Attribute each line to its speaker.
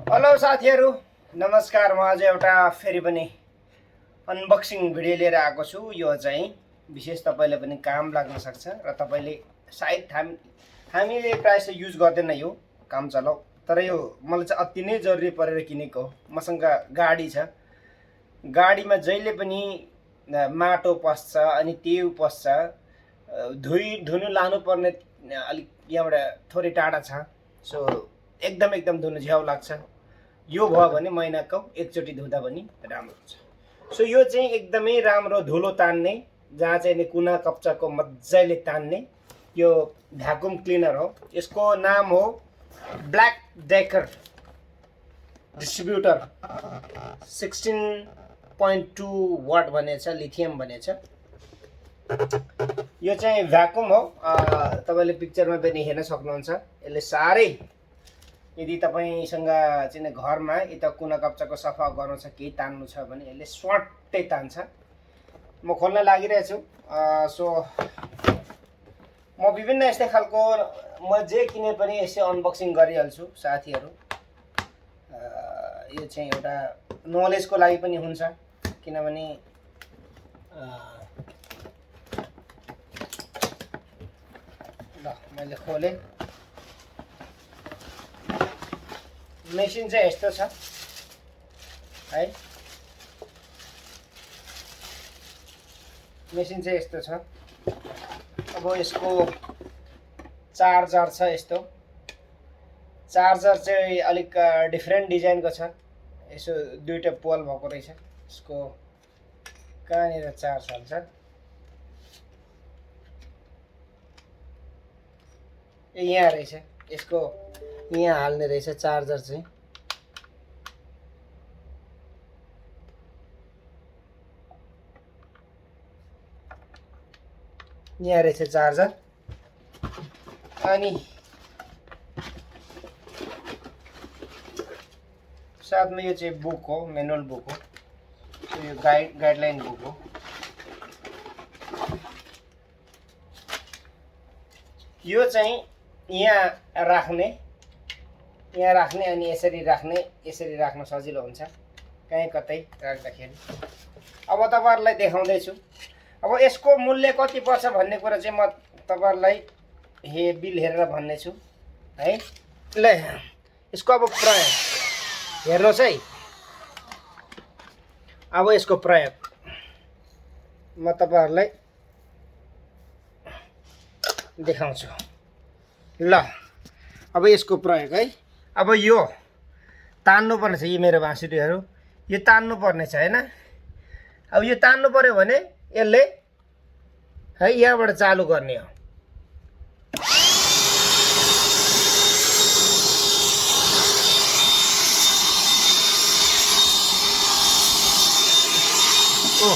Speaker 1: Hello साथीहरु, नमस्कार। म आज एउटा फेरि पनि अनबक्सिङ भिडियो लिएर आएको छु। यो चाहिँ विशेष तपाईले पनि काम लाग्न सक्छ र तपाईले सायद हामीले प्रायः युज गर्दैन यो काम चलाउ, तर यो मलाई चाहिँ अति नै जरुरी परेर किनेको हो। मसँग गाडी छ, गाडीमा जहिले पनि माटो पस्छ अनि तेउ पस्छ, धुनु लानु पर्ने अलिक यहाँबाट थोरै टाढा छ। सो एकदम धुनु झ्याउ लाग्छ। यो भयो भने महिनाको एकचोटि धुँदा पनि राम्रो हुन्छ। सो यो चाहिँ एकदमै राम्रो धुलो तान्ने, जहाँ चाहिँ कुना कप्चाको मजाले तान्ने यो भ्याकुम क्लिनर हो। यसको नाम हो ब्ल्याक डेकर डिस्ट्रिब्युटर 16.2 वाट भनेछ, लिथियम भनेछ। यो चाहिँ भ्याकुम हो, तपाईले पिक्चरमा पनि हेर्न सक्नुहुन्छ। यसले सारै यदि तपाईसँग चाहिँ घरमा यता कुना कप्चाको सफा गर्नु छ, केही तान्नु छ भने यसले स्वाटै तान्छ। म खोल्न लागिरहेछु। सो म विभिन्न यस्तै खालको म जे किने पनि यसै अनबक्सिङ गरिहाल्छु साथीहरु। यो चाहिँ एउटा नलेजको लागि पनि हुन्छ, किनभने ल मैले खोले। मेसिन चाहिँ यस्तो छ है, मेसिन चाहिँ यस्तो छ। अब यसको चार्जर छ, यस्तो चार्जर चाहिँ अलिक डिफरेन्ट डिजाइनको छ। यसो दुईटा पोल भएको रहेछ। यसको कहाँनिर चार्ज हाल्छ, यहाँ रहेछ। यसको यहाँ हाल्ने रहेछ चार्जर चाहिँ। यहाँ रहेछ चार्जर। अनि साथमा यो चाहिँ बुक हो, म्यानुअल बुक हो। यो गाइडलाइन बुक हो। यो चाहिँ यहाँ राख्ने अनि यसरी राख्न सजिलो हुन्छ कहीँ कतै राख्दाखेरि। अब तपाईहरुलाई देखाउँदै छु। अब यसको मूल्य कति पर्छ भन्ने कुरा चाहिँ म तपाईहरुलाई बिल हेरेर भन्ने छु है। ल यसको अब प्रयोग हेर्नुस् है। अब यसको प्रयोग म तपाईहरुलाई देखाउँछु। ल अब यसको प्रयोग है। अब यो तान्नु पर्ने छ, यी मेरो बाँसुरीहरु यो तान्नु पर्ने छ हैन। अब यो तान्नु पर्यो भने यसले है यहाँबाट चालु गर्ने हो। ओ